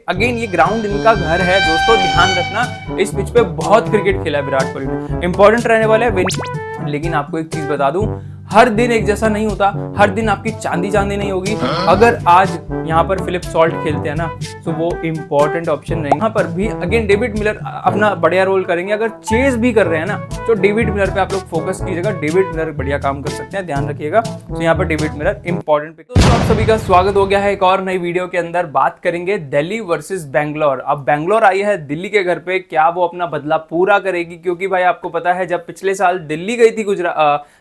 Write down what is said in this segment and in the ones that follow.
Again ये ground इनका घर है दोस्तों, ध्यान रखना इस पिच पे बहुत क्रिकेट खेला है विराट कोहली ने, इंपॉर्टेंट रहने वाला है विन। लेकिन आपको एक चीज बता दूं, हर दिन एक जैसा नहीं होता, हर दिन आपकी चांदी चांदी नहीं होगी। अगर आज यहाँ पर फिलिप सॉल्ट खेलते हैं ना तो वो इंपॉर्टेंट ऑप्शन नहीं। यहाँ पर भी अगेन डेविड मिलर अपना बढ़िया रोल करेंगे। अगर चेज भी कर रहे हैं ना तो डेविड मिलर पे आप लोग फोकस कीजिएगा, डेविड मिलर बढ़िया काम कर सकते हैं, ध्यान रखिएगा। तो यहाँ पर डेविड मिलर इंपॉर्टेंट पिक। तो आप सभी का स्वागत हो गया है एक और नई वीडियो के अंदर। बात करेंगे दिल्ली वर्सेस बैंगलोर। अब बैंगलोर आई है दिल्ली के घर पे, क्या वो अपना बदला पूरा करेगी? क्योंकि भाई आपको पता है जब पिछले साल दिल्ली गई थी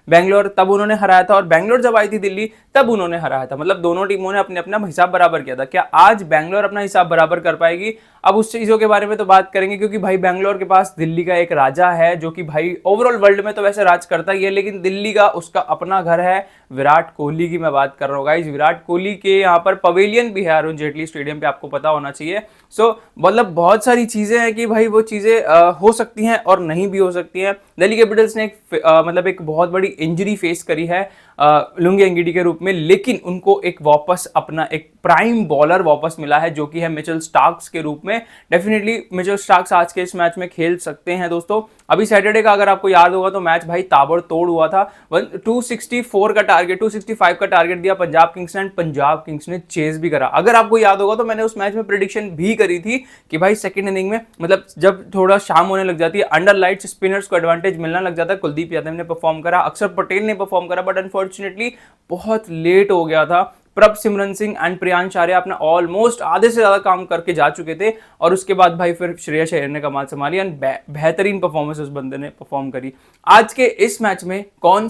बैंगलोर, तब उन्होंने हराया था, और बैंगलोर जब आई थी दिल्ली तब उन्होंने हराया था। मतलब दोनों टीमों ने अपने अपना हिसाब बराबर किया था। क्या आज बैंगलोर अपना हिसाब बराबर कर पाएगी? अब उस चीजों के बारे में तो बात करेंगे, क्योंकि भाई बैंगलोर के पास दिल्ली का एक राजा है जो कि भाई ओवरऑल वर्ल्ड में तो वैसे राज करता ही है, लेकिन दिल्ली का उसका अपना घर है। विराट कोहली की मैं बात कर रहा हूँ गाइस। विराट कोहली के यहाँ पर पवेलियन भी है अरुण जेटली स्टेडियम पे, आपको पता होना चाहिए। सो मतलब बहुत सारी चीजें हैं कि भाई वो चीजें हो सकती हैं और नहीं भी हो सकती हैं। दिल्ली कैपिटल्स ने मतलब एक बहुत बड़ी इंजरी फेस करी है लुंगी एंगिडी के रूप में, लेकिन उनको एक वापस अपना एक प्राइम बॉलर वापस मिला है जो कि है मिचेल स्टार्क्स के रूप में। डेफिनेटली मिचेल स्टार्क्स आज के इस मैच में खेल सकते हैं दोस्तों। अभी सैटरडे का अगर आपको याद होगा तो मैच भाई ताबड़तोड़ हुआ था। 264 का टारगेट, 265 का टारगेट दिया पंजाब किंग्स ने, पंजाब किंग्स ने चेज भी करा। अगर आपको याद होगा तो मैंने उस मैच में प्रेडिक्शन भी करी थी कि भाई सेकंड इनिंग में, मतलब जब थोड़ा शाम होने लग जाती है, अंडर लाइट्स स्पिनर्स को एडवांटेज मिलने लग जाता है। कुलदीप यादव ने परफॉर्म करा, अक्षर पटेल ने परफॉर्म करा, बट अनफॉर्चुनेटली बहुत लेट हो गया था। प्रभ सिमरन सिंह एंड प्रियांश आर्या अपना ऑलमोस्ट आधे से ज्यादा काम करके जा चुके थे, और उसके बाद भाई फिर श्रेयस अय्यर ने कमाल संभाली एंड बेहतरीन परफॉर्मेंस उस बंदे ने परफॉर्म करी। आज के इस मैच में कौन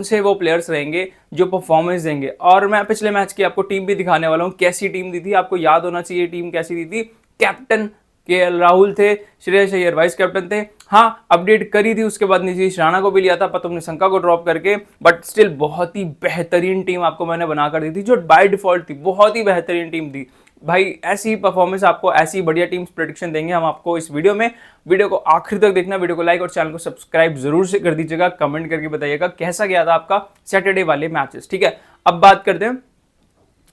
से वो प्लेयर्स रहेंगे जो परफॉर्मेंस देंगे, और मैं पिछले मैच की आपको टीम भी दिखाने वाला हूँ, कैसी टीम दी थी। आपको याद होना चाहिए टीम कैसी दी थी। कैप्टन केएल राहुल थे, श्रेयस अय्यर वाइस कैप्टन थे। हाँ, अपडेट करी थी उसके बाद नीतीश राणा को भी लिया था, पतम ने शंका को ड्रॉप करके, बट स्टिल बहुत ही बेहतरीन टीम आपको मैंने बनाकर दी थी, जो बाय डिफॉल्ट थी। बहुत ही बेहतरीन टीम थी भाई। ऐसी परफॉर्मेंस आपको, ऐसी बढ़िया टीम्स प्रेडिक्शन देंगे हम आपको इस वीडियो में। वीडियो को आखिर तक देखना, वीडियो को लाइक और चैनल को सब्सक्राइब जरूर से कर दीजिएगा। कमेंट करके बताइएगा कैसा गया था आपका सैटरडे वाले मैचेस, ठीक है। अब बात करते हैं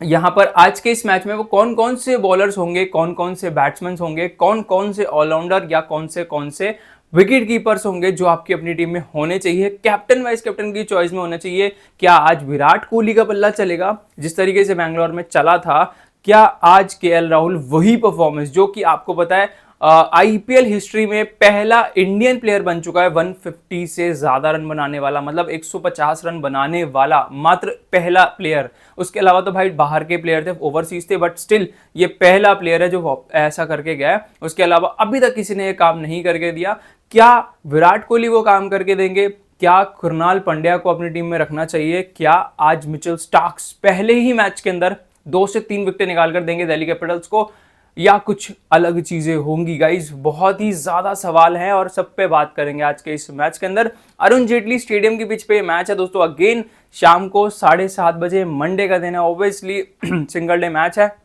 यहां पर आज के इस मैच में वो कौन कौन से बॉलर्स होंगे, कौन कौन से बैट्समैन होंगे, कौन कौन से ऑलराउंडर या कौन से विकेट कीपर्स होंगे जो आपकी अपनी टीम में होने चाहिए। कैप्टन वाइस कैप्टन की चॉइस में होना चाहिए। क्या आज विराट कोहली का पल्ला चलेगा जिस तरीके से बैंगलोर में चला था? क्या आज केएल राहुल वही परफॉर्मेंस, जो कि आपको पता है आईपीएल हिस्ट्री में पहला इंडियन प्लेयर बन चुका है 150 से ज्यादा रन बनाने वाला, मतलब 150 रन बनाने वाला मात्र पहला प्लेयर। उसके अलावा तो भाई बाहर के प्लेयर थे, ओवरसीज थे, बट स्टिल ये पहला प्लेयर है जो ऐसा करके गया है। उसके अलावा अभी तक किसी ने ये काम नहीं करके दिया। क्या विराट कोहली वो काम करके देंगे? क्या कृणाल पंड्या को अपनी टीम में रखना चाहिए? क्या आज मिचेल स्टार्क्स पहले ही मैच के अंदर 2 से 3 विकेट निकाल कर देंगे दिल्ली कैपिटल्स को, या कुछ अलग चीजें होंगी? गाइज बहुत ही ज्यादा सवाल हैं और सब पे बात करेंगे आज के इस मैच के अंदर। अरुण जेटली स्टेडियम की पिच पे मैच है दोस्तों। अगेन शाम को 7:30 बजे, मंडे का दिन है, ऑब्वियसली सिंगल डे मैच है।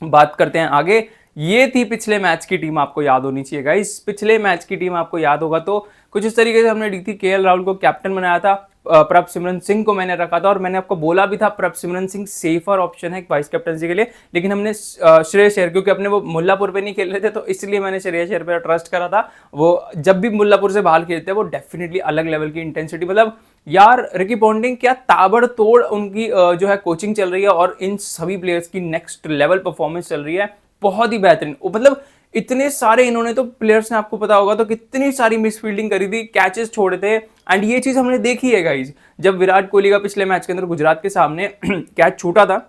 बात करते हैं आगे। ये थी पिछले मैच की टीम, आपको याद होनी चाहिए गाइस। पिछले मैच की टीम आपको याद होगा तो कुछ इस तरीके से हमने दी थी। केएल राहुल को कैप्टन बनाया था, प्रभ सिमरन सिंह को मैंने रखा था, और मैंने आपको बोला भी था प्रभ सिमरन सिंह सेफर ऑप्शन है वाइस कैप्टनसी के लिए, लेकिन हमने श्रेयस अय्यर, क्योंकि अपने वो मुल्लापुर पे नहीं खेल रहे थे तो इसलिए मैंने श्रेयस अय्यर पे ट्रस्ट करा था। वो जब भी मुल्लापुर से बाहर खेलते हैं वो डेफिनेटली अलग लेवल की इंटेंसिटी, मतलब यार रिकी पॉन्टिंग क्या ताबड़तोड़ उनकी जो है कोचिंग चल रही है, और इन सभी प्लेयर्स की नेक्स्ट लेवल परफॉर्मेंस चल रही है, बहुत ही बेहतरीन। मतलब इतने सारे इन्होंने तो प्लेयर्स ने, आपको पता होगा तो कितनी सारी मिस फील्डिंग करी थी, कैचेस छोड़े थे, एंड ये चीज हमने देखी है गाइज। जब विराट कोहली का पिछले मैच के अंदर गुजरात के सामने कैच छूटा था,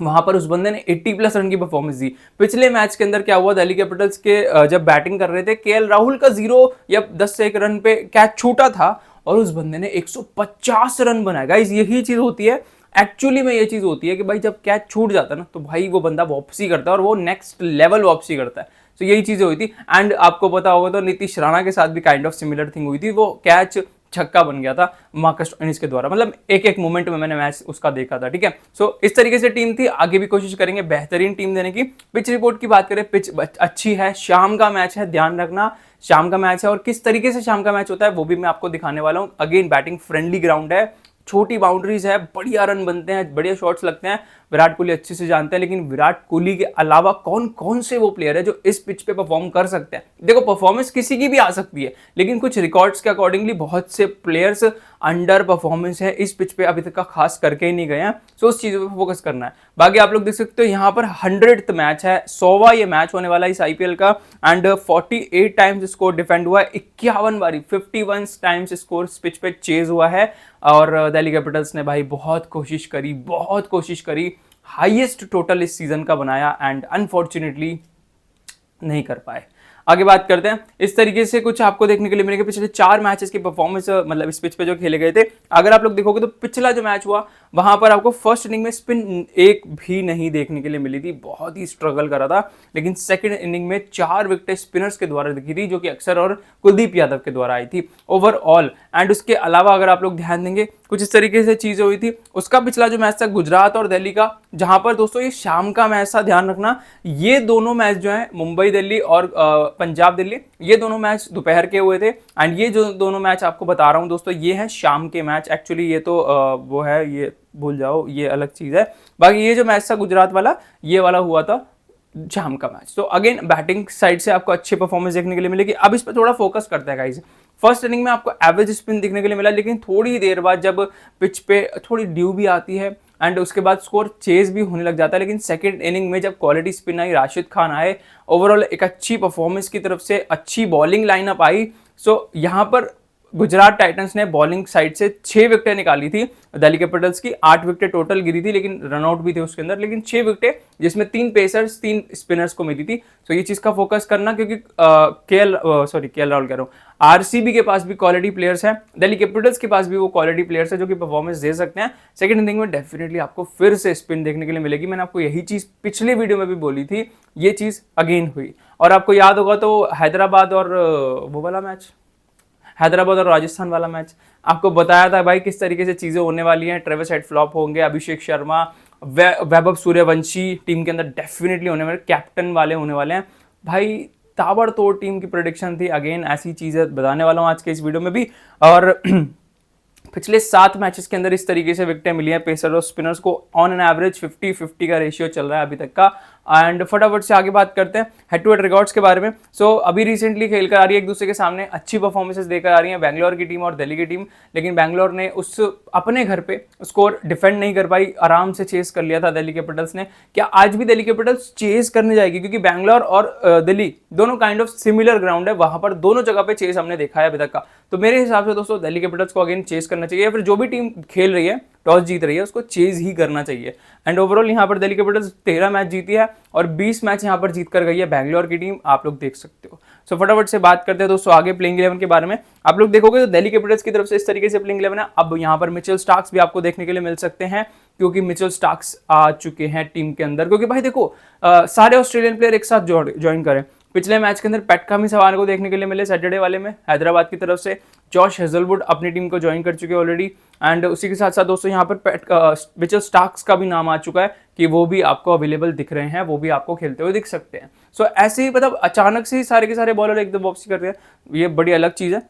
वहां पर उस बंदे ने 80+ रन की परफॉर्मेंस दी। पिछले मैच के अंदर क्या हुआ, दिल्ली कैपिटल्स के जब बैटिंग कर रहे थे, केएल राहुल का 0 या 10 से 1 रन पे कैच छूटा था, और उस बंदे ने 150 रन बनाया। गाइज यही चीज होती है एक्चुअली में, ये चीज होती है कि भाई जब कैच छूट जाता है ना तो भाई वो बंदा वापसी करता है, और वो नेक्स्ट लेवल वापसी करता है। तो यही चीजें हुई थी। एंड आपको पता होगा तो नीतीश राणा के साथ भी काइंड ऑफ सिमिलर थिंग हुई थी। वो कैच छक्का बन गया था मार्कस स्टोइनिस के द्वारा, मतलब एक मोमेंट में मैंने मैच उसका देखा था, ठीक है। सो इस तरीके से टीम थी। आगे भी कोशिश करेंगे बेहतरीन टीम देने की। पिच रिपोर्ट की बात करें, पिच अच्छी है, शाम का मैच है, ध्यान रखना शाम का मैच है, और किस तरीके से शाम का मैच होता है वो भी मैं आपको दिखाने वाला हूँ। अगेन बैटिंग फ्रेंडली ग्राउंड है, छोटी बाउंड्रीज है, बढ़िया रन बनते हैं, बढ़िया शॉट्स लगते हैं, विराट कोहली अच्छे से जानते हैं, लेकिन विराट कोहली के अलावा कौन कौन से वो प्लेयर है जो इस पिच पे परफॉर्म कर सकते हैं। देखो परफॉर्मेंस किसी की भी आ सकती है, लेकिन कुछ रिकॉर्ड्स के अकॉर्डिंगली बहुत से प्लेयर्स अंडर परफॉर्मेंस है इस पिच पे, अभी तक का खास करके ही नहीं गए हैं। सो उस चीज़ों पे फोकस करना है। बाकी आप लोग देख सकते हो यहाँ पर 100th मैच है, 100वां ये मैच होने वाला है इस आईपीएल का, एंड 48 टाइम्स स्कोर डिफेंड हुआ है, 51 बारी 51 टाइम्स स्कोर पिच पे चेज हुआ है। और दिल्ली कैपिटल्स ने भाई बहुत कोशिश करी, हाईएस्ट टोटल इस सीजन का बनाया एंड अनफॉर्चुनेटली नहीं कर पाए। आगे बात करते हैं। इस तरीके से कुछ आपको देखने के लिए मिलेगा पिछले 4 मैचेस की परफॉर्मेंस, मतलब इस पिच पे जो खेले गए थे। अगर आप लोग देखोगे तो पिछला जो मैच हुआ वहां पर आपको फर्स्ट इनिंग में स्पिन एक भी नहीं देखने के लिए मिली थी, बहुत ही स्ट्रगल करा था। लेकिन सेकंड इनिंग में 4 विकेटें स्पिनर्स के द्वारा दिखी थी, जो कि अक्षर और कुलदीप यादव के द्वारा आई थी ओवरऑल। एंड उसके अलावा अगर आप लोग ध्यान देंगे कुछ इस तरीके से चीजें हुई थी। उसका पिछला जो मैच था गुजरात और दिल्ली का, जहां पर दोस्तों ये शाम का मैच था, ध्यान रखना ये दोनों मैच जो है मुंबई दिल्ली और पंजाब दिल्ली, ये दोनों मैच दोपहर के हुए थे। एंड ये जो दोनों मैच आपको बता रहा हूं दोस्तों, ये है शाम के मैच। एक्चुअली ये तो वो है, ये भूल जाओ, ये अलग चीज है। बाकी ये जो मैच था गुजरात वाला, ये वाला हुआ था शाम का मैच। तो अगेन बैटिंग साइड से आपको अच्छी परफॉर्मेंस देखने के लिए मिलेगी। अब इस पर थोड़ा फोकस करते हैं गाइस। फर्स्ट इनिंग में आपको एवरेज स्पिन दिखने के लिए मिला, लेकिन थोड़ी देर बाद जब पिच पे थोड़ी ड्यू भी आती है एंड उसके बाद स्कोर चेज भी होने लग जाता है। लेकिन सेकंड इनिंग में जब क्वालिटी स्पिन आई, राशिद खान आए, ओवरऑल एक अच्छी परफॉर्मेंस की तरफ से अच्छी बॉलिंग लाइनअप आई। सो यहाँ पर गुजरात टाइटंस ने बॉलिंग साइड से 6 विकेटें निकाली थी, दिल्ली कैपिटल्स की 8 विकेटें टोटल गिरी थी, लेकिन रनआउट भी थे उसके अंदर। लेकिन 6 विकेटें जिसमें 3 पेसर्स 3 स्पिनर्स को मिली थी। तो ये चीज का फोकस करना, क्योंकि केएल राहुल कह रहा हूँ, आरसीबी के पास भी क्वालिटी प्लेयर्स हैं, दिल्ली कैपिटल्स के पास भी वो क्वालिटी प्लेयर्स हैं जो कि परफॉर्मेंस दे सकते हैं। सेकंड इनिंग में डेफिनेटली आपको फिर से स्पिन देखने के लिए मिलेगी। मैंने आपको यही चीज पिछले वीडियो में भी बोली थी, ये चीज अगेन हुई। और आपको याद होगा तो हैदराबाद और वो वाला मैच, हैदराबाद और राजस्थान वाला मैच, आपको बताया था भाई किस तरीके से चीजें होने वाली हैं। ट्रेविस हेड फ्लॉप होंगे, अभिषेक शर्मा, वैभव सूर्यवंशी टीम के अंदर डेफिनेटली होने वाले, कैप्टन वाले होने वाले हैं भाई। ताबड़तोड़ टीम की प्रेडिक्शन थी। अगेन ऐसी चीजें बताने वाला हूं आज के इस वीडियो में भी। और पिछले 7 मैचेस के अंदर इस तरीके से विकेटें मिली हैं पेसर और स्पिनर्स को। ऑन एन एवरेज 50-50 का रेशियो चल रहा है अभी तक का। एंड फटाफट से आगे बात करते हैं हेड टू हेड रिकॉर्ड्स के बारे में। सो अभी रिसेंटली खेल कर आ रही है एक दूसरे के सामने, अच्छी परफॉर्मेंसेस देकर आ रही है बैंगलोर की टीम और दिल्ली की टीम। लेकिन बैंगलोर ने उस अपने घर पे स्कोर डिफेंड नहीं कर पाई, आराम से चेस कर लिया था दिल्ली कैपिटल्स ने। क्या आज भी दिल्ली कैपिटल्स चेस करने जाएगी? क्योंकि बैंगलोर और दिल्ली दोनों काइंड ऑफ सिमिलर ग्राउंड है, वहां पर दोनों जगह पे चेस हमने देखा है अभी तक का। तो मेरे हिसाब से दोस्तों दिल्ली कैपिटल्स को अगेन चेस करना चाहिए, या फिर जो भी टीम खेल रही है टॉस जीत रही है उसको चेज ही करना चाहिए। एंड ओवरऑल यहाँ पर दिल्ली कैपिटल्स 13 मैच जीती है और 20 मैच यहाँ पर जीत कर गई है बैंगलोर की टीम, आप लोग देख सकते हो। सो फटाफट से बात करते हैं दोस्तों आगे प्लेइंग 11 के बारे में। आप लोग देखोगे तो दिल्ली कैपिटल्स की तरफ से इस तरीके से प्लेइंग 11 है। अब यहाँ पर मिचेल स्टार्क्स भी आपको देखने के लिए मिल सकते हैं, क्योंकि मिचेल स्टार्क्स आ चुके हैं टीम के अंदर। क्योंकि भाई देखो सारे ऑस्ट्रेलियन प्लेयर एक साथ ज्वाइन करें। पिछले मैच के अंदर पैट कमिंस को देखने के लिए मिले सैटरडे वाले में हैदराबाद की तरफ से। जॉश हेजलवुड अपनी टीम को ज्वाइन कर चुके हैं ऑलरेडी। एंड उसी के साथ साथ दोस्तों यहाँ पर मिचेल स्टार्क्स का भी नाम आ चुका है कि वो भी आपको अवेलेबल दिख रहे हैं, वो भी आपको खेलते हुए दिख सकते हैं। सो ऐसे ही मतलब अचानक से ही सारे के सारे बॉलर एकदम वापसी कर रहे हैं, ये बड़ी अलग चीज़ है।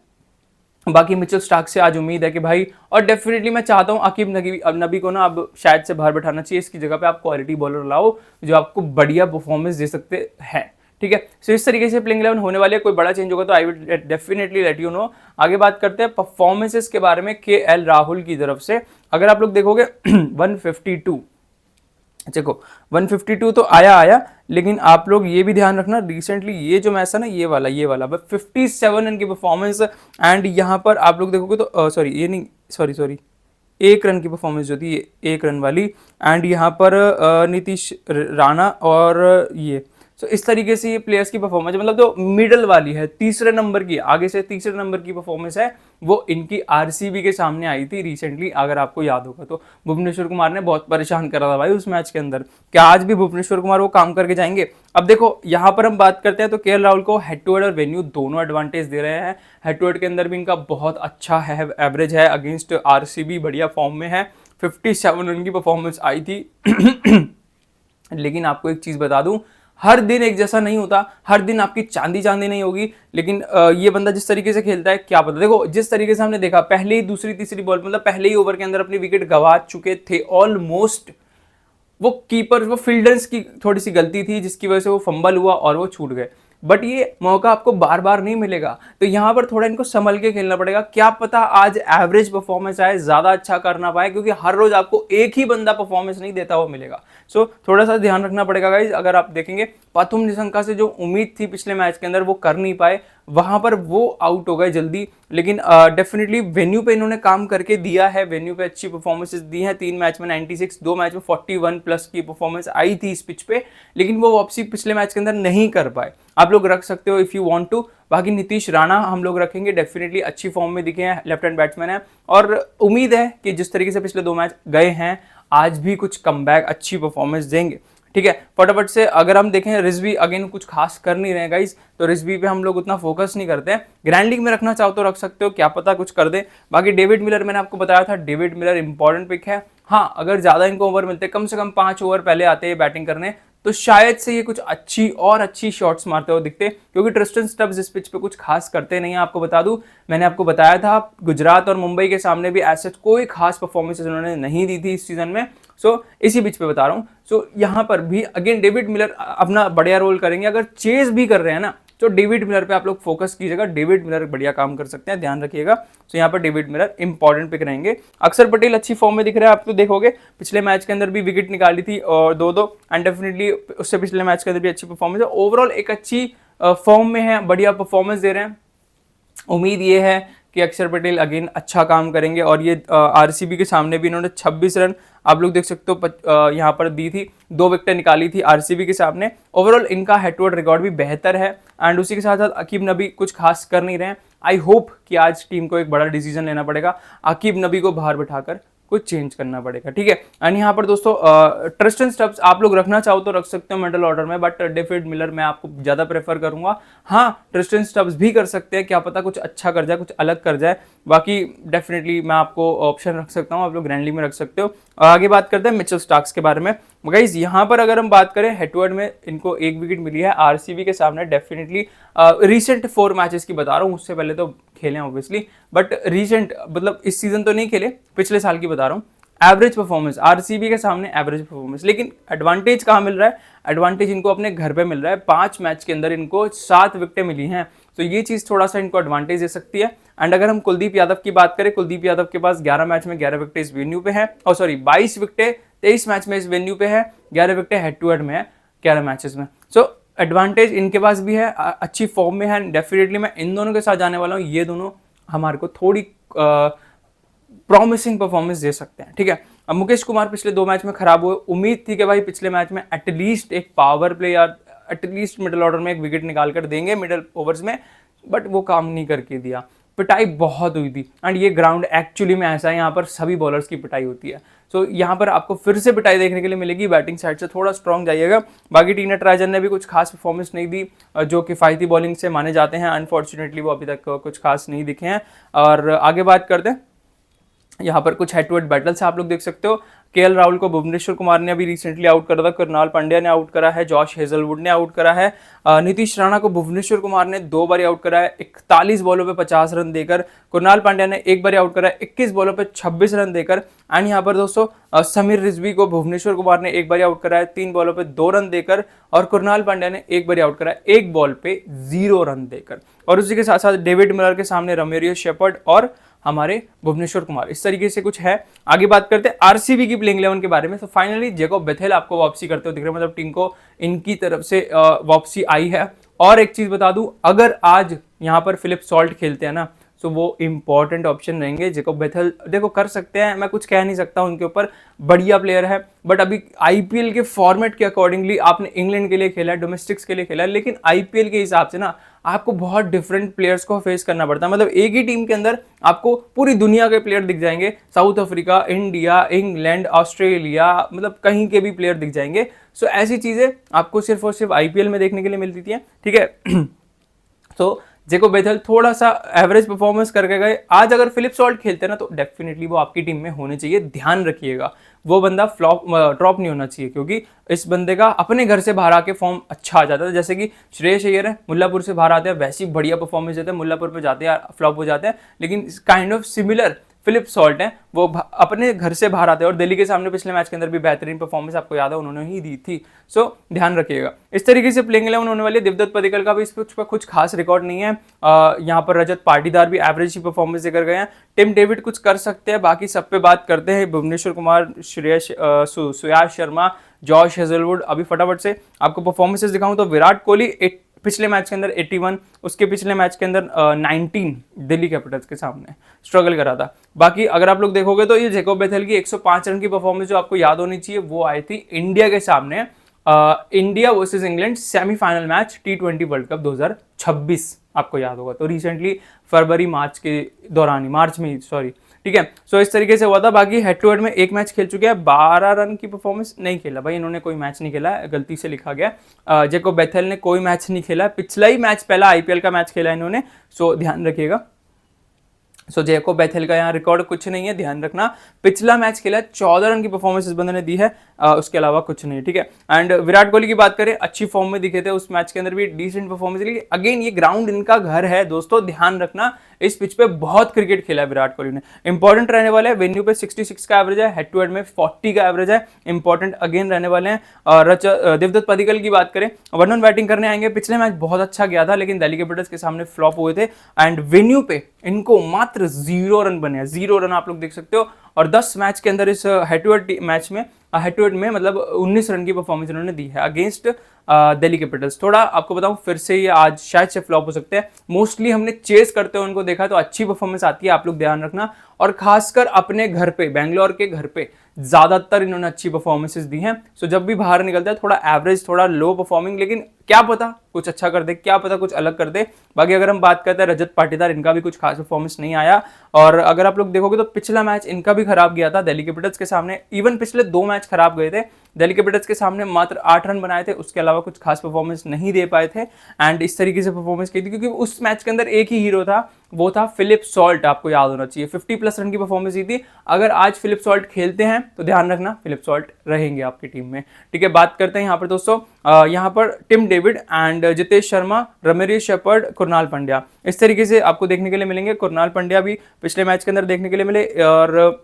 बाकी मिचेल स्टार्क से आज उम्मीद है कि भाई, और डेफिनेटली मैं चाहता हूं अकीब नबी को ना अब शायद से बाहर बैठाना चाहिए, इसकी जगह पे आप क्वालिटी बॉलर लाओ जो आपको बढ़िया परफॉर्मेंस दे सकते हैं। ठीक है, सो इस तरीके से प्लेइंग 11 होने वाली है। कोई बड़ा चेंज होगा तो I will definitely let you know. आगे बात करते हैं परफॉर्मेंसेस के बारे में केएल राहुल की तरफ से। अगर आप लोग देखोगे 152, देखो 152 तो आया, लेकिन आप लोग ये भी ध्यान रखना रिसेंटली ये जो मैच है ना, ये वाला 57 रन की परफॉर्मेंस। एंड यहाँ पर आप लोग देखोगे तो सॉरी 1 रन की परफॉर्मेंस जो थी, ये 1 रन वाली। एंड यहाँ पर नीतीश राणा और ये, तो इस तरीके से ये प्लेयर्स की परफॉर्मेंस मतलब जो मिडल वाली है, तीसरे नंबर की, आगे से तीसरे नंबर की परफॉर्मेंस है, वो इनकी आरसीबी के सामने आई थी रिसेंटली। अगर आपको याद होगा तो भुवनेश्वर कुमार ने बहुत परेशान करा था भाई उस मैच के अंदर। क्या आज भी भुवनेश्वर कुमार वो काम करके जाएंगे? अब देखो यहाँ पर हम बात करते हैं तो केएल राहुल को हेड टू हेड और वेन्यू दोनों एडवांटेज दे रहे हैं। हेड टू हेड के अंदर भी इनका बहुत अच्छा है, एवरेज है, अगेंस्ट आरसीबी बढ़िया फॉर्म में है, 57 रन की परफॉर्मेंस आई थी। लेकिन आपको एक चीज बता दूं, हर दिन एक जैसा नहीं होता, हर दिन आपकी चांदी नहीं होगी। लेकिन ये बंदा जिस तरीके से खेलता है क्या पता, देखो जिस तरीके से हमने देखा पहले ही दूसरी तीसरी बॉल मतलब पहले ही ओवर के अंदर अपनी विकेट गंवा चुके थे ऑलमोस्ट। वो कीपर, वो फील्डर्स की थोड़ी सी गलती थी जिसकी वजह से वो फंबल हुआ और वो छूट गए। बट ये मौका आपको बार बार नहीं मिलेगा, तो यहाँ पर थोड़ा इनको संभल के खेलना पड़ेगा। क्या पता आज एवरेज परफॉर्मेंस आए, ज्यादा अच्छा करना पाए, क्योंकि हर रोज आपको एक ही बंदा परफॉर्मेंस नहीं देता हुआ मिलेगा। सो थोड़ा सा ध्यान रखना पड़ेगा गाइज। अगर आप देखेंगे पाथुम निशंका से जो उम्मीद थी पिछले मैच के अंदर वो कर नहीं पाए, वहां पर वो आउट हो गए जल्दी। लेकिन डेफिनेटली वेन्यू पे इन्होंने काम करके दिया है, वेन्यू पे अच्छी परफॉर्मेंसेस दी हैं। 3 मैच में 96, 2 मैच में 41 प्लस की परफॉर्मेंस आई थी इस पिच पे, लेकिन वो वापसी पिछले मैच के अंदर नहीं कर पाए। आप लोग रख सकते हो इफ यू वांट टू। बाकी नीतीश राणा हम लोग रखेंगे, डेफिनेटली अच्छी फॉर्म में दिखे हैं, लेफ्ट हैंड बैट्समैन है, और उम्मीद है कि जिस तरीके से पिछले 2 मैच गए हैं आज भी कुछ कमबैक अच्छी परफॉर्मेंस देंगे। ठीक है, फटाफट से अगर हम देखें रिजवी अगेन कुछ खास कर नहीं रहे गाइस, तो रिजवी पे हम लोग उतना फोकस नहीं करते हैं। ग्रैंड लीग में रखना चाहो तो रख सकते हो, क्या पता कुछ कर दे। बाकी डेविड मिलर मैंने आपको बताया था, डेविड मिलर इंपॉर्टेंट पिक है। हाँ, अगर ज्यादा इनको ओवर मिलते, कम से कम 5 ओवर पहले आते हैं बैटिंग करने, तो शायद से ये कुछ अच्छी शॉट्स मारते हुए दिखते, क्योंकि ट्रिस्टन स्टब्स इस पिच पे कुछ खास करते नहीं है। आपको बता दूं, मैंने आपको बताया था गुजरात और मुंबई के सामने भी ऐसे कोई खास परफॉर्मेंसेस उन्होंने नहीं दी थी इस सीजन में। सो इसी पिच पे बता रहा हूँ। सो यहाँ पर भी अगेन डेविड मिलर अपना बढ़िया रोल करेंगे। अगर चेज भी कर रहे हैं ना, तो डेविड मिलर पे आप लोग फोकस कीजिएगा, डेविड मिलर बढ़िया काम कर सकते हैं, ध्यान रखिएगा। तो यहाँ पर डेविड मिलर इंपॉर्टेंट पिक रहेंगे। अक्षर पटेल अच्छी फॉर्म में दिख रहा है, आप तो देखोगे पिछले मैच के अंदर भी विकेट निकाली थी और 2-2, एंड डेफिनेटली उससे पिछले मैच के अंदर भी अच्छी परफॉर्मेंस है। ओवरऑल एक अच्छी फॉर्म में है, बढ़िया परफॉर्मेंस दे रहे हैं। उम्मीद ये है कि अक्षर पटेल अगेन अच्छा काम करेंगे। और ये आरसीबी के सामने भी इन्होंने 26 रन आप लोग देख सकते हो यहाँ पर दी थी, 2 विकेट निकाली थी आरसीबी के सामने। ओवरऑल इनका हेडवर्ड रिकॉर्ड भी बेहतर है, एंड उसी के साथ साथ अकीब नबी कुछ खास कर नहीं रहे हैं। आई होप कि आज टीम को एक बड़ा डिसीजन लेना पड़ेगा, अकीब नबी को बाहर बिठाकर कुछ चेंज करना पड़ेगा। ठीक है, एंड यहाँ पर दोस्तों ट्रिस्टन स्टब्स आप लोग रखना चाहो तो रख सकते हो मिडल ऑर्डर में, बट डेविड मिलर मैं आपको ज्यादा प्रेफर करूंगा। हाँ, ट्रिस्टन स्टब्स भी कर सकते हैं, क्या पता कुछ अच्छा कर जाए, कुछ अलग कर जाए। बाकी डेफिनेटली मैं आपको ऑप्शन रख सकता हूँ, आप लोग ग्रैंड लीग में रख सकते हो। आगे बात करते हैं मिचेल स्टार्क्स के बारे में। गाइस यहाँ पर अगर हम बात करें, हेटवर्ड में इनको 1 विकेट मिली है आरसीबी के सामने। डेफिनेटली रिसेंट 4 मैचेस की बता रहा हूँ, उससे पहले तो खेले ऑब्वियसली, बट रिसेंट मतलब इस सीजन तो नहीं खेले, पिछले साल की बता रहा हूँ। एवरेज परफॉर्मेंस आरसीबी के सामने, एवरेज परफॉर्मेंस। लेकिन एडवांटेज कहाँ मिल रहा है? एडवांटेज इनको अपने घर पे मिल रहा है। 5 मैच के अंदर इनको 7 विकेटें मिली हैं, तो ये चीज थोड़ा सा इनको एडवांटेज दे सकती है। एंड अगर हम कुलदीप यादव की बात करें, कुलदीप यादव के पास 11 मैच में 11 विकेटें इस वेन्यू पे है, और सॉरी 22 विकेटें 23 मैच में इस वेन्यू पे है, 11 विकेटें हेड टू हेड में है 11 मैचेस में। सो एडवांटेज इनके पास भी है, अच्छी फॉर्म में है। डेफिनेटली मैं इन दोनों के साथ जाने वाला हूँ, ये दोनों हमारे को थोड़ी प्रॉमिसिंग परफॉर्मेंस दे सकते हैं। ठीक है, अब मुकेश कुमार पिछले 2 मैच में खराब हुए, उम्मीद थी कि भाई पिछले मैच में एटलीस्ट एक पावर प्ले या एटलीस्ट मिडिल ऑर्डर में एक विकेट निकाल कर देंगे मिडिल ओवर्स में, बट वो काम नहीं करके दिया। पिटाई बहुत हुई थी, एंड ये ग्राउंड एक्चुअली में ऐसा है, यहाँ पर सभी बॉलर्स की पिटाई होती है। सो यहाँ पर आपको फिर से पिटाई देखने के लिए मिलेगी, बैटिंग साइड से थोड़ा स्ट्रॉन्ग जाइएगा। बाकी टी नटराजन ने भी कुछ खास परफॉर्मेंस नहीं दी, जो किफ़ायती बॉलिंग से माने जाते हैं, अनफॉर्चुनेटली वो अभी तक कुछ खास नहीं दिखे हैं। और आगे बात करते हैं, यहाँ पर कुछ हेड टू हेड बैटल्स आप लोग देख सकते हो। केएल राहुल को भुवनेश्वर कुमार ने अभी रिसेंटली आउट करा था, कृणाल पांड्या ने आउट करा है, जॉश हेजलवुड ने आउट करा है, नीतीश राणा को भुवनेश्वर कुमार ने 2 बार आउट करा है 41 बॉलों पे 50 रन देकर, कृणाल पांड्या ने 1 बार आउट करा है 21 बॉलों पे 26 रन देकर। एंड यहाँ पर दोस्तों समीर रिजवी को भुवनेश्वर कुमार ने 1 बार आउट करा है 3 बॉलों पे 2 रन देकर, और कृणाल पांड्या ने 1 बार आउट करा है 1 बॉल पे 0 रन देकर। और उसी के साथ साथ डेविड मिलर के सामने रोमेरियो शेपर्ड और हमारे भुवनेश्वर कुमार, इस तरीके से कुछ है। आगे बात करते हैं आरसीबी की प्लेइंग 11 के बारे में। तो फाइनली जेकोब बेथेल आपको वापसी करते हो दिख रहे हैं, मतलब टीम को इनकी तरफ से वापसी आई है। और एक चीज बता दूं, अगर आज यहाँ पर फिलिप सॉल्ट खेलते हैं ना, तो वो इंपॉर्टेंट ऑप्शन रहेंगे। जेकोब बेथेल देखो कर सकते हैं, मैं कुछ कह नहीं सकता उनके ऊपर, बढ़िया प्लेयर है, बट अभी आईपीएल के फॉर्मेट के अकॉर्डिंगली आपने इंग्लैंड के लिए खेला है, डोमेस्टिक्स के लिए खेला है, लेकिन आईपीएल के हिसाब से ना आपको बहुत डिफरेंट प्लेयर्स को फेस करना पड़ता है। मतलब एक ही टीम के अंदर आपको पूरी दुनिया के प्लेयर दिख जाएंगे, south Africa, India, England, Australia, मतलब कहीं के भी प्लेयर दिख जाएंगे। सो ऐसी चीजें आपको सिर्फ और सिर्फ आईपीएल में देखने के लिए मिलती थी। ठीक है, तो जेकोब बेथेल थोड़ा सा एवरेज परफॉर्मेंस करके गए। आज अगर फिलिप सॉल्ट खेलते हैं ना, तो डेफिनेटली वो आपकी टीम में होने चाहिए, ध्यान रखिएगा। वो बंदा फ्लॉप ड्रॉप नहीं होना चाहिए, क्योंकि इस बंदे का अपने घर से बाहर आके फॉर्म अच्छा आ जाता है। जैसे कि श्रेयस अय्यर है, मुल्लापुर से बाहर आते हैं, वैसी बढ़िया परफॉर्मेंस देते हैं, मुल्लापुर पे जाते हैं फ्लॉप हो जाते हैं, लेकिन kind of similar Philip Salt हैं वो अपने घर से बाहर आते हैं और दिल्ली के सामने पिछले मैच के अंदर भी बेहतरीन परफॉर्मेंस आपको याद है उन्होंने ही दी थी। सो ध्यान रखिएगा। इस तरीके से प्लेइंग 11 होने वाली है। देवदत्त पडिक्कल का भी इस पिच पर कुछ खास रिकॉर्ड नहीं है। यहाँ पर रजत पाटीदार भी एवरेज ही परफॉर्मेंस देकर गए हैं। टिम डेविड कुछ कर सकते हैं, बाकी सब पे बात करते हैं। Bhuvneshwar Kumar, Suyash Sharma, Josh Hazlewood. अभी फटाफट से आपको परफॉर्मेंसेस दिखाऊं तो विराट कोहली पिछले मैच के अंदर 81, उसके पिछले मैच के अंदर 19 दिल्ली कैपिटल्स के सामने स्ट्रगल करा था। बाकी अगर आप लोग देखोगे तो ये जैकोब बेथेल की 105 रन की परफॉर्मेंस जो आपको याद होनी चाहिए वो आई थी इंडिया के सामने, India versus England semifinal match T20 world cup 2026 आपको याद होगा। तो रिसेंटली फरवरी मार्च के दौरान ही, मार्च में, सॉरी, ठीक है। सो इस तरीके से हुआ था। बाकी हेड टू हेड में एक मैच खेल चुके हैं, 12 रन की परफॉर्मेंस नहीं खेला भाई, इन्होंने कोई मैच नहीं खेला, गलती से लिखा गया। जैकोब बेथेल ने कोई मैच नहीं खेला, पिछला ही मैच पहला IPL का मैच खेला इन्होंने। सो ध्यान रखिएगा। सो जैकोब बेथेल का यहाँ रिकॉर्ड कुछ नहीं है, ध्यान रखना। पिछला मैच खेला 14 रन की परफॉर्मेंस इस बंदे ने दी है, उसके अलावा कुछ नहीं, ठीक है। एंड विराट कोहली की बात करें, अच्छी फॉर्म में दिखे थे उस मैच के अंदर भी, डिसेंट परफॉर्मेंस। लेकिन अगेन ये ग्राउंड इनका घर है दोस्तों, ध्यान रखना। इस पिच पे बहुत क्रिकेट खेला है विराट कोहली ने। इंपॉर्टेंट रहने वाले हैं, वेन्यू पे 66 का एवरेज है, हेड टू हेड में 40 का एवरेज है, इंपॉर्टेंट अगेन रहने वाले हैं। और देवदत्त पडिक्कल की बात करें, वन बैटिंग करने आएंगे। पिछले मैच बहुत अच्छा गया था लेकिन दिल्ली कैपिटल्स के सामने फ्लॉप हुए थे एंड वेन्यू पे इनको मात्र 0 रन बने, 0 रन आप लोग देख सकते हो। और 10 मैच के अंदर इस हेड टू हेड मैच में, हेड टू हेड में मतलब 19 रन की परफॉर्मेंस इन्होंने दी है अगेंस्ट दिल्ली कैपिटल्स। थोड़ा आपको बताऊं, फिर से ये आज शायद से फ्लॉप हो सकते हैं। मोस्टली हमने चेस करते हुए उनको देखा तो अच्छी परफॉर्मेंस आती है, आप लोग ध्यान रखना। और खासकर अपने घर पे, बैंगलोर के घर पे ज्यादातर इन्होंने अच्छी परफॉर्मेंसेस दी हैं। सो जब भी बाहर निकलता है थोड़ा एवरेज, थोड़ा लो परफॉर्मिंग, लेकिन क्या पता कुछ अच्छा कर दे, क्या पता कुछ अलग कर दे। बाकी अगर हम बात करते हैं रजत पाटीदार, इनका भी कुछ खास परफॉर्मेंस नहीं आया। और अगर आप लोग देखोगे तो पिछला मैच इनका भी खराब गया था दिल्ली कैपिटल्स के सामने। इवन पिछले 2 मैच खराब गए थे दिल्ली कैपिटल्स के सामने, मात्र 8 रन बनाए थे, उसके अलावा कुछ खास परफॉर्मेंस नहीं दे पाए थे। एंड इस तरीके से परफॉर्मेंस की थी क्योंकि उस मैच के अंदर एक ही हीरो था, वो था फिलिप सॉल्ट, आपको याद होना चाहिए। 50+ रन की परफॉर्मेंस दी थी। अगर आज फिलिप सॉल्ट खेलते हैं तो ध्यान रखना फिलिप सॉल्ट रहेंगे आपकी टीम में, ठीक है। बात करते हैं यहाँ पर दोस्तों, यहाँ पर Tim David and Jitesh Sharma, Romario Shepherd, Krunal Pandya, इस तरीके से आपको देखने के लिए मिलेंगे। कुरनाल पंड्या भी पिछले मैच के अंदर देखने के लिए मिले और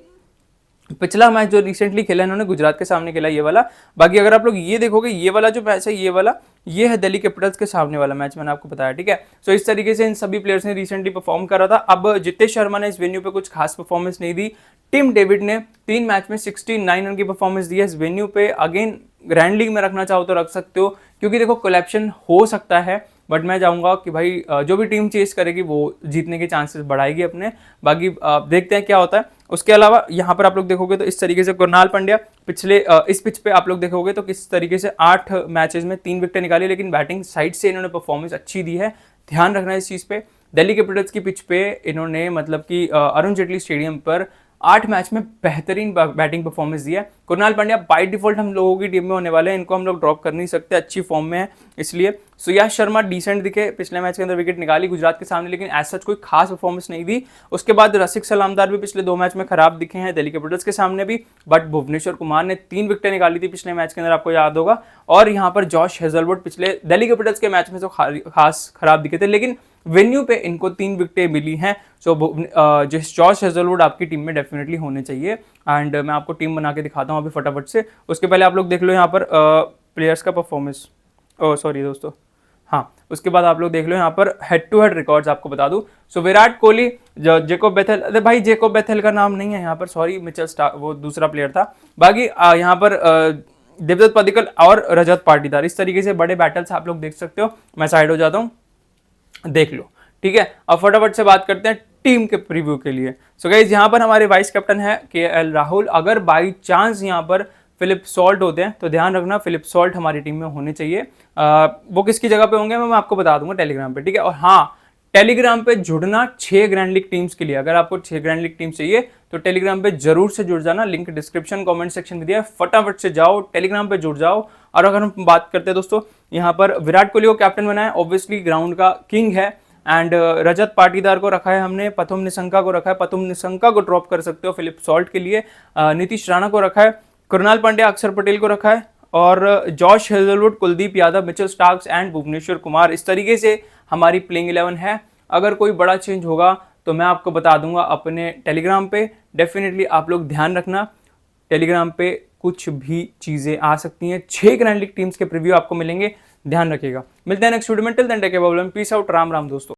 पिछला मैच जो रिसेंटली खेला इन्होंने गुजरात के सामने खेला ये वाला। बाकी अगर आप लोग ये देखोगे, ये वाला जो मैच है, ये वाला, ये है दिल्ली कैपिटल्स के सामने वाला मैच, मैंने आपको बताया, ठीक है। सो इस तरीके से इन सभी प्लेयर्स ने रिसेंटली परफॉर्म करा था। अब जितेश शर्मा ने इस वेन्यू पे कुछ खास परफॉर्मेंस नहीं दी। टिम डेविड ने 3 मैच में 69 रन की परफॉर्मेंस दी है इस वेन्यू पे। अगेन ग्रैंड लीग में रखना चाहो तो रख सकते हो, क्योंकि देखो कोलैप्शन हो सकता है, बट मैं चाहूंगा कि भाई जो भी टीम चेस करेगी वो जीतने के चांसेस बढ़ाएगी अपने। बाकी देखते हैं क्या होता है। उसके अलावा यहाँ पर आप लोग देखोगे तो इस तरीके से कुरनाल पंड्या पिछले इस पिच पे आप लोग देखोगे तो किस तरीके से 8 मैचेस में 3 विकेट निकाली, लेकिन बैटिंग साइड से इन्होंने परफॉर्मेंस अच्छी दी है, ध्यान रखना इस चीज़ पे। दिल्ली कैपिटल्स की पिच पे इन्होंने मतलब कि अरुण जेटली स्टेडियम पर 8 मैच में बेहतरीन बैटिंग परफॉर्मेंस दी है। कुरनाल पांड्या बाय डिफॉल्ट हम लोगों की टीम में होने वाले हैं, इनको हम लोग ड्रॉप कर नहीं सकते, अच्छी फॉर्म में है इसलिए। सुयाश शर्मा डिसेंट दिखे, पिछले मैच के अंदर विकेट निकाली गुजरात के सामने, लेकिन एज सच कोई खास परफॉर्मेंस नहीं दी। उसके बाद रसिक सलामदार भी पिछले 2 मैच में खराब दिखे हैं दिल्ली कैपिटल्स के सामने भी, बट भुवनेश्वर कुमार ने 3 विकेटें निकाली थी पिछले मैच के अंदर, आपको याद होगा। और यहाँ पर जॉश हेजलवुड पिछले दिल्ली कैपिटल्स के मैच में तो खास खराब दिखे थे, लेकिन वेन्यू पे इनको 3 विकेटें मिली हैं। सो जॉश हेजलवुड आपकी टीम में डेफिनेटली होने चाहिए। एंड मैं आपको टीम बना के दिखाता हूँ अभी फटाफट से। उसके पहले आप लोग देख लो यहाँ पर प्लेयर्स का परफॉर्मेंस, सॉरी दोस्तों, हाँ, उसके बाद आप लोग देख लो यहाँ पर हेड टू हेड रिकॉर्ड्स आपको बता दूं। सो विराट कोहली, जैकोब बेथेल, अरे भाई जैकोब बेथेल का नाम नहीं है यहाँ पर, सॉरी, मिचेल स्टार्क वो दूसरा प्लेयर था। बाकी यहाँ पर देवदत्त पडिक्कल और रजत पाटीदार, इस तरीके से बड़े बैटल्स आप लोग देख सकते हो। मैं साइड हो जाता हूँ, देख लो, ठीक है। अब फटाफट से बात करते हैं टीम के प्रीव्यू के लिए। सो गाइस यहाँ पर हमारे वाइस कैप्टन है KL राहुल। अगर बाई चांस यहाँ पर फिलिप सॉल्ट होते हैं तो ध्यान रखना फिलिप सॉल्ट हमारी टीम में होने चाहिए। वो किसकी जगह पे होंगे मैं आपको बता दूंगा टेलीग्राम पे, ठीक है। और हाँ, टेलीग्राम पे जुड़ना 6 ग्रैंड लीग टीम्स के लिए। अगर आपको 6 ग्रैंड लीग टीम चाहिए तो टेलीग्राम पे जरूर से जुड़ जाना, लिंक डिस्क्रिप्शन कमेंट सेक्शन में दिया है, फटाफट से जाओ टेलीग्राम पे जुड़ जाओ। और अगर हम बात करते हैं दोस्तों, यहाँ पर विराट कोहली को कैप्टन बनाया, ऑब्वियसली ग्राउंड का किंग है। एंड रजत पाटीदार को रखा है हमने, पथुम निशंका को रखा है, पथुम निशंका को ड्रॉप कर सकते हो फिलिप सॉल्ट के लिए। नीतीश राणा को रखा है, कुरनाल पांड्या, अक्षर पटेल को रखा है, और Josh Hazlewood, Kuldeep Yadav, Mitchell Starcs and Bhuvneshwar Kumar. इस तरीके से हमारी प्लेइंग 11 है। अगर कोई बड़ा चेंज होगा तो मैं आपको बता दूंगा अपने टेलीग्राम पे। डेफिनेटली आप लोग ध्यान रखना, टेलीग्राम पे कुछ भी चीज़ें आ सकती हैं। 6 ग्रैंड लीग टीम्स के प्रीव्यू आपको मिलेंगे, ध्यान रखिएगा। मिलते हैं नेक्स्ट वीडियो में, till then take care, peace out, Ram Ram दोस्तों।